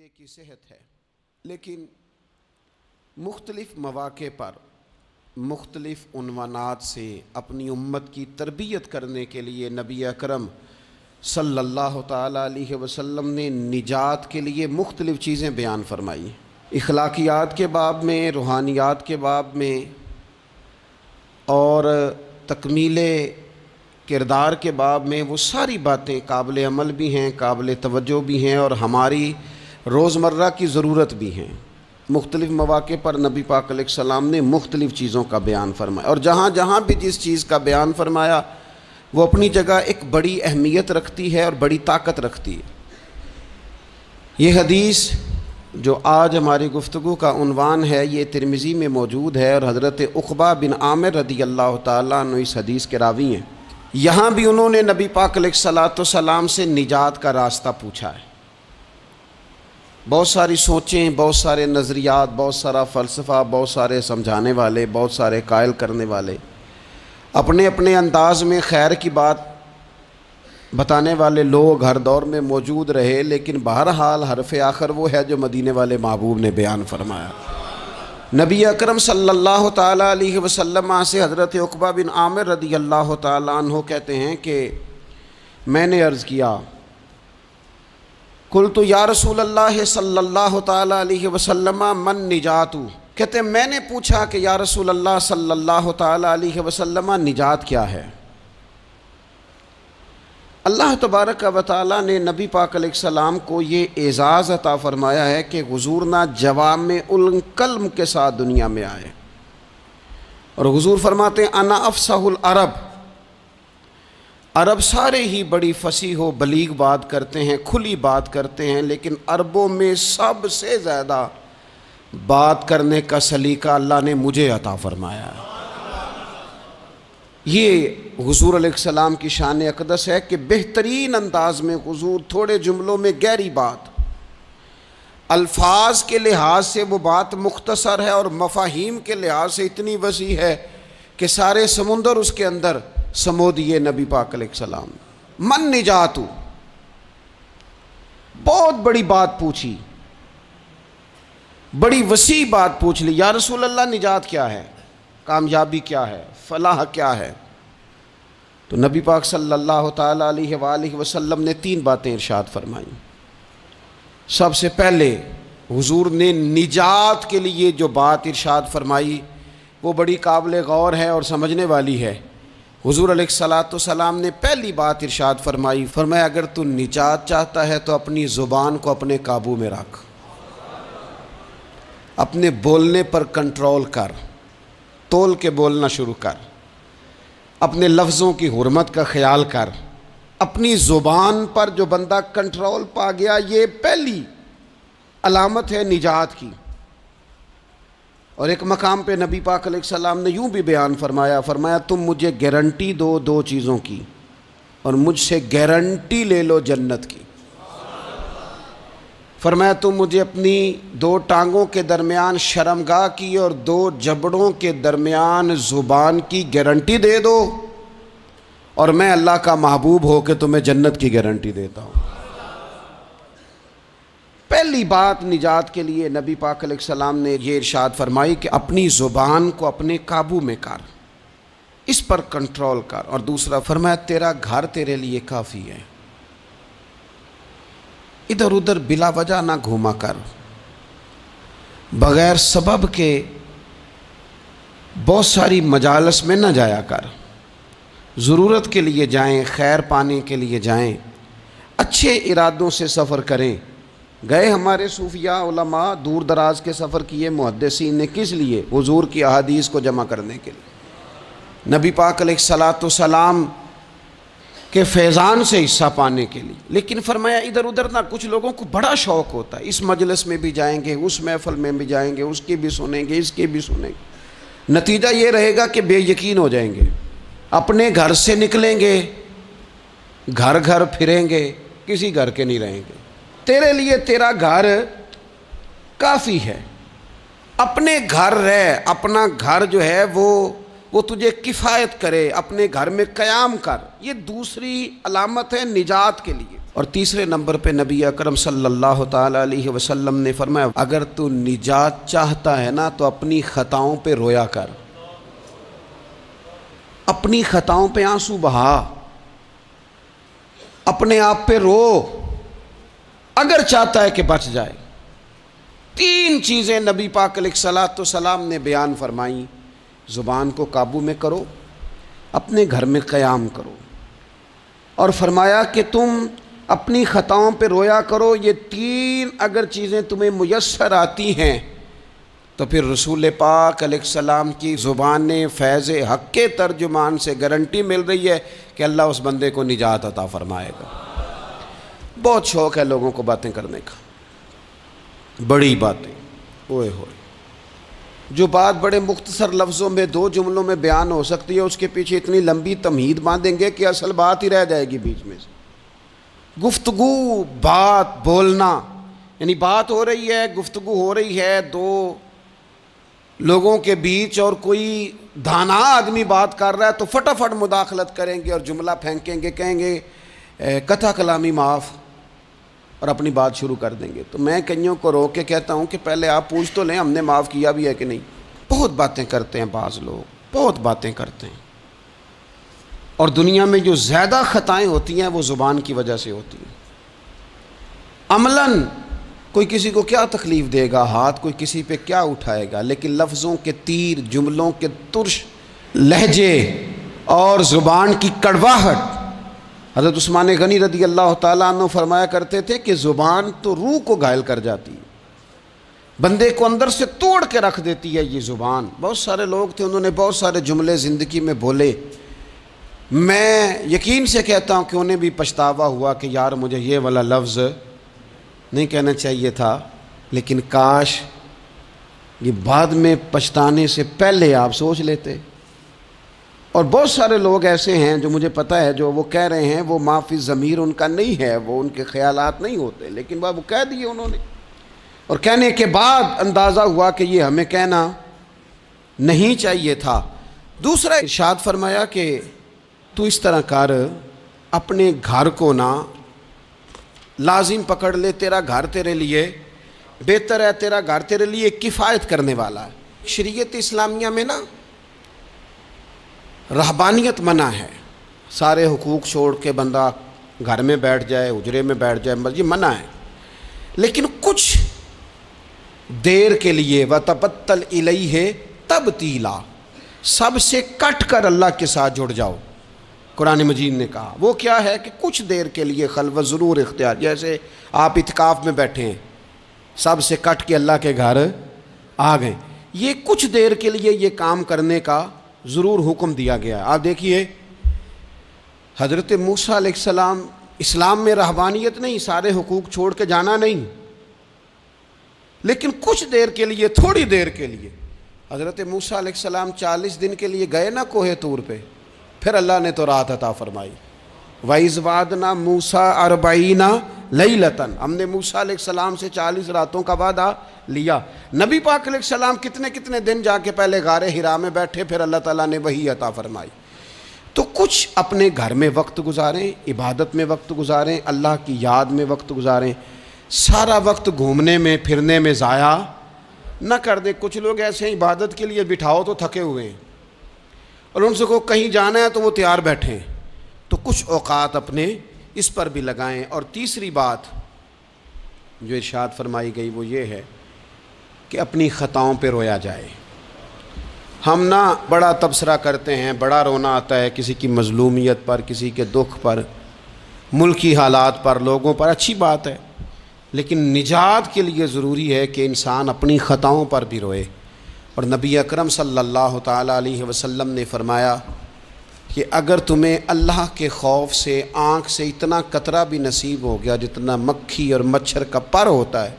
عقیدے کی صحت ہے، لیکن مختلف مواقع پر مختلف عنوانات سے اپنی امت کی تربیت کرنے کے لیے نبی اکرم صلی اللہ تعالیٰ علیہ وسلم نے نجات کے لیے مختلف چیزیں بیان فرمائی۔ اخلاقیات کے باب میں، روحانیات کے باب میں اور تکمیل کردار کے باب میں، وہ ساری باتیں قابل عمل بھی ہیں، قابل توجہ بھی ہیں اور ہماری روزمرہ کی ضرورت بھی ہیں۔ مختلف مواقع پر نبی پاک علیہ السلام نے مختلف چیزوں کا بیان فرمایا، اور جہاں جہاں بھی جس چیز کا بیان فرمایا وہ اپنی جگہ ایک بڑی اہمیت رکھتی ہے اور بڑی طاقت رکھتی ہے۔ یہ حدیث جو آج ہماری گفتگو کا عنوان ہے، یہ ترمذی میں موجود ہے اور حضرت عقبہ بن عامر رضی اللہ تعالیٰ عنہ اس حدیث کے راوی ہیں۔ یہاں بھی انہوں نے نبی پاک علیہ السلام سے نجات کا راستہ پوچھا ہے۔ بہت ساری سوچیں، بہت سارے نظریات، بہت سارا فلسفہ، بہت سارے سمجھانے والے، بہت سارے قائل کرنے والے، اپنے اپنے انداز میں خیر کی بات بتانے والے لوگ ہر دور میں موجود رہے، لیکن بہرحال حرف آخر وہ ہے جو مدینے والے محبوب نے بیان فرمایا۔ نبی اکرم صلی اللہ تعالیٰ علیہ وسلم سے حضرت عقبہ بن عامر رضی اللہ تعالیٰ عنہ کہتے ہیں کہ میں نے عرض کیا، قلت یا رسول اللہ صلی اللہ تعالیٰ علیہ وسلم من نجات، کہتے ہیں میں نے پوچھا کہ یا رسول اللہ صلی اللہ تعالیٰ علیہ وسلم نجات کیا ہے؟ اللہ تبارک و تعالیٰ نے نبی پاک علیہ السلام کو یہ اعزاز عطا فرمایا ہے کہ حضور نہ جوامع الکلم کے ساتھ دنیا میں آئے، اور حضور فرماتے ہیں انا افصح العرب، عرب سارے ہی بڑی فصیح و بلیغ بات کرتے ہیں، کھلی بات کرتے ہیں، لیکن عربوں میں سب سے زیادہ بات کرنے کا سلیقہ اللہ نے مجھے عطا فرمایا ہے۔ یہ حضور علیہ السلام کی شان اقدس ہے کہ بہترین انداز میں حضور تھوڑے جملوں میں گہری بات، الفاظ کے لحاظ سے وہ بات مختصر ہے اور مفاہیم کے لحاظ سے اتنی وسیع ہے کہ سارے سمندر اس کے اندر سمو دیے نبی پاک علیہ السلام۔ من نجات، بہت بڑی بات پوچھی، بڑی وسیع بات پوچھ لی، یا رسول اللہ نجات کیا ہے، کامیابی کیا ہے، فلاح کیا ہے؟ تو نبی پاک صلی اللہ تعالیٰ علیہ وآلہ وسلم نے 3 باتیں ارشاد فرمائیں۔ سب سے پہلے حضور نے نجات کے لیے جو بات ارشاد فرمائی وہ بڑی قابل غور ہے اور سمجھنے والی ہے۔ حضور علیہ السلام نے پہلی بات ارشاد فرمائی، فرمایا اگر تو نجات چاہتا ہے تو اپنی زبان کو اپنے قابو میں رکھ، اپنے بولنے پر کنٹرول کر، تول کے بولنا شروع کر، اپنے لفظوں کی حرمت کا خیال کر۔ اپنی زبان پر جو بندہ کنٹرول پا گیا، یہ پہلی علامت ہے نجات کی۔ اور ایک مقام پہ نبی پاک علیہ السلام نے یوں بھی بیان فرمایا، فرمایا تم مجھے گارنٹی دو 2 چیزوں کی، اور مجھ سے گارنٹی لے لو جنت کی۔ فرمایا تم مجھے اپنی 2 ٹانگوں کے درمیان شرمگاہ کی اور 2 جبڑوں کے درمیان زبان کی گارنٹی دے دو، اور میں اللہ کا محبوب ہو کے تمہیں جنت کی گارنٹی دیتا ہوں۔ پہلی بات نجات کے لیے نبی پاک علیہ السلام نے یہ ارشاد فرمائی کہ اپنی زبان کو اپنے قابو میں کر، اس پر کنٹرول کر۔ اور دوسرا فرمایا تیرا گھر تیرے لیے کافی ہے، ادھر ادھر بلا وجہ نہ گھوما کر، بغیر سبب کے بہت ساری مجالس میں نہ جایا کر، ضرورت کے لیے جائیں، خیر پانے کے لیے جائیں، اچھے ارادوں سے سفر کریں۔ گئے ہمارے صوفیاء علماء دور دراز کے سفر کیے محدثین نے، کس لیے؟ حضور کی احادیث کو جمع کرنے کے لیے، نبی پاک علیہ السلام کے فیضان سے حصہ پانے کے لیے۔ لیکن فرمایا ادھر ادھر نہ، کچھ لوگوں کو بڑا شوق ہوتا ہے، اس مجلس میں بھی جائیں گے، اس محفل میں بھی جائیں گے، اس کی بھی سنیں گے، اس کی بھی سنیں گے، نتیجہ یہ رہے گا کہ بے یقین ہو جائیں گے، اپنے گھر سے نکلیں گے، گھر گھر پھریں گے، کسی گھر کے نہیں رہیں گے۔ تیرے لیے تیرا گھر کافی ہے، اپنے گھر رہ، اپنا گھر جو ہے وہ وہ تجھے کفایت کرے، اپنے گھر میں قیام کر۔ یہ دوسری علامت ہے نجات کے لیے۔ اور تیسرے نمبر پہ نبی اکرم صلی اللہ تعالیٰ علیہ وسلم نے فرمایا اگر تو نجات چاہتا ہے نا تو اپنی خطاؤں پہ رویا کر، اپنی خطاؤں پہ آنسو بہا، اپنے آپ پہ رو، اگر چاہتا ہے کہ بچ جائے۔ تین چیزیں نبی پاک علیہ الصلوۃ والسلام نے بیان فرمائیں، زبان کو قابو میں کرو، اپنے گھر میں قیام کرو، اور فرمایا کہ تم اپنی خطاؤں پہ رویا کرو۔ یہ تین اگر چیزیں تمہیں میسر آتی ہیں تو پھر رسول پاک علیہ السلام کی زبان فیض حق کے ترجمان سے گارنٹی مل رہی ہے کہ اللہ اس بندے کو نجات عطا فرمائے گا۔ بہت شوق ہے لوگوں کو باتیں کرنے کا، بڑی باتیں، اوئے ہوئے، جو بات بڑے مختصر لفظوں میں دو جملوں میں بیان ہو سکتی ہے اس کے پیچھے اتنی لمبی تمہید باندھیں گے کہ اصل بات ہی رہ جائے گی بیچ میں سے۔ گفتگو، بات، بولنا، یعنی بات ہو رہی ہے، گفتگو ہو رہی ہے دو لوگوں کے بیچ، اور کوئی دانا آدمی بات کر رہا ہے تو فٹافٹ مداخلت کریں گے اور جملہ پھینکیں گے، کہیں گے قطع کلامی معاف، اور اپنی بات شروع کر دیں گے۔ تو میں کئیوں کو روک کے کہتا ہوں کہ پہلے آپ پوچھ تو لیں ہم نے معاف کیا بھی ہے کہ نہیں۔ بہت باتیں کرتے ہیں بعض لوگ، بہت باتیں کرتے ہیں، اور دنیا میں جو زیادہ خطائیں ہوتی ہیں وہ زبان کی وجہ سے ہوتی ہیں۔ عملاً کوئی کسی کو کیا تکلیف دے گا، ہاتھ کوئی کسی پہ کیا اٹھائے گا، لیکن لفظوں کے تیر، جملوں کے ترش لہجے اور زبان کی کڑواہٹ۔ حضرت عثمان غنی رضی اللہ تعالیٰ عنہ فرمایا کرتے تھے کہ زبان تو روح کو گھائل کر جاتی ہے، بندے کو اندر سے توڑ کے رکھ دیتی ہے یہ زبان۔ بہت سارے لوگ تھے، انہوں نے بہت سارے جملے زندگی میں بولے، میں یقین سے کہتا ہوں کہ انہیں بھی پچھتاوا ہوا کہ یار مجھے یہ والا لفظ نہیں کہنا چاہیے تھا، لیکن کاش یہ بعد میں پچھتانے سے پہلے آپ سوچ لیتے۔ اور بہت سارے لوگ ایسے ہیں جو مجھے پتہ ہے جو وہ کہہ رہے ہیں وہ معافی ضمیر ان کا نہیں ہے، وہ ان کے خیالات نہیں ہوتے، لیکن وہ کہہ دیے انہوں نے، اور کہنے کے بعد اندازہ ہوا کہ یہ ہمیں کہنا نہیں چاہیے تھا۔ دوسرا ارشاد فرمایا کہ تو اس طرح کر، اپنے گھر کو نہ لازم پکڑ لے، تیرا گھر تیرے لیے بہتر ہے، تیرا گھر تیرے لیے کفایت کرنے والا ہے۔ شریعت اسلامیہ میں نا رہبانیت منع ہے، سارے حقوق چھوڑ کے بندہ گھر میں بیٹھ جائے، حجرے میں بیٹھ جائے، یہ منع ہے، لیکن کچھ دیر کے لیے وَتَبَتَّلْ إِلَيْهِ تَبْتِيلًا، سب سے کٹ کر اللہ کے ساتھ جڑ جاؤ۔ قرآن مجید نے کہا وہ کیا ہے کہ کچھ دیر کے لیے خلوت ضرور اختیار، جیسے آپ اعتکاف میں بیٹھے ہیں، سب سے کٹ کے اللہ کے گھر آ گئے، یہ کچھ دیر کے لیے یہ کام کرنے کا ضرور حکم دیا گیا ہے۔ آپ دیکھیے حضرت موسیٰ علیہ السلام، اسلام میں رہبانیت نہیں، سارے حقوق چھوڑ کے جانا نہیں، لیکن کچھ دیر کے لیے، تھوڑی دیر کے لیے حضرت موسیٰ علیہ السلام 40 دن کے لیے گئے نا کوہ طور پہ، پھر اللہ نے تو رات عطا فرمائی۔ وَإِذْ وَعَدْنَا مُوسَىٰ 40 لَيْلَةً، ہم نے موسیٰ علیہ السلام سے 40 راتوں کا وعدہ لیا۔ نبی پاک علیہ السلام کتنے دن جا کے پہلے غار حرا میں بیٹھے، پھر اللہ تعالیٰ نے وحی عطا فرمائی۔ تو کچھ اپنے گھر میں وقت گزاریں، عبادت میں وقت گزاریں، اللہ کی یاد میں وقت گزاریں، سارا وقت گھومنے میں پھرنے میں ضائع نہ کر دیں۔ کچھ لوگ ایسے ہیں عبادت کے لیے بٹھاؤ تو تھکے ہوئے ہیں، اور ان سے کو کہیں جانا ہے تو وہ تیار بیٹھے ہیں، تو کچھ اوقات اپنے اس پر بھی لگائیں۔ اور تیسری بات جو ارشاد فرمائی گئی وہ یہ ہے کہ اپنی خطاؤں پہ رویا جائے۔ ہم نہ بڑا تبصرہ کرتے ہیں، بڑا رونا آتا ہے کسی کی مظلومیت پر، کسی کے دکھ پر، ملکی حالات پر، لوگوں پر، اچھی بات ہے، لیکن نجات کے لیے ضروری ہے کہ انسان اپنی خطاؤں پر بھی روئے۔ اور نبی اکرم صلی اللہ تعالیٰ علیہ وسلم نے فرمایا کہ اگر تمہیں اللہ کے خوف سے آنکھ سے اتنا قطرہ بھی نصیب ہو گیا جتنا مکھی اور مچھر کا پر ہوتا ہے،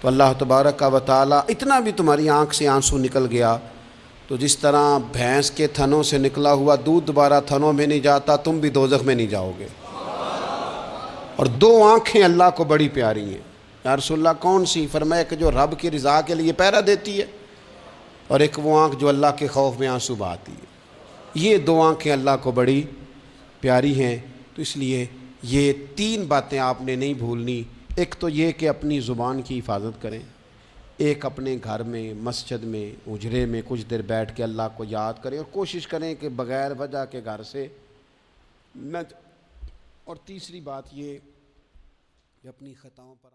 تو اللہ تبارک و تعالیٰ اتنا بھی تمہاری آنکھ سے آنسو نکل گیا تو جس طرح بھینس کے تھنوں سے نکلا ہوا دودھ دوبارہ تھنوں میں نہیں جاتا، تم بھی دوزخ میں نہیں جاؤ گے۔ اور دو آنکھیں اللہ کو بڑی پیاری ہیں۔ یا رسول اللہ کون سی؟ فرمایا کہ جو رب کی رضا کے لیے پہرا دیتی ہے، اور ایک وہ آنکھ جو اللہ کے خوف میں آنسو بہاتی ہے. یہ دو آنکھیں اللہ کو بڑی پیاری ہیں. تو اس لیے یہ تین باتیں آپ نے نہیں بھولنی. ایک تو یہ کہ اپنی زبان کی حفاظت کریں. ایک اپنے گھر میں، مسجد میں، اجرے میں کچھ دیر بیٹھ کے اللہ کو یاد کریں اور کوشش کریں کہ بغیر وجہ کے گھر سے نہ. اور تیسری بات یہ کہ اپنی خطاؤں پر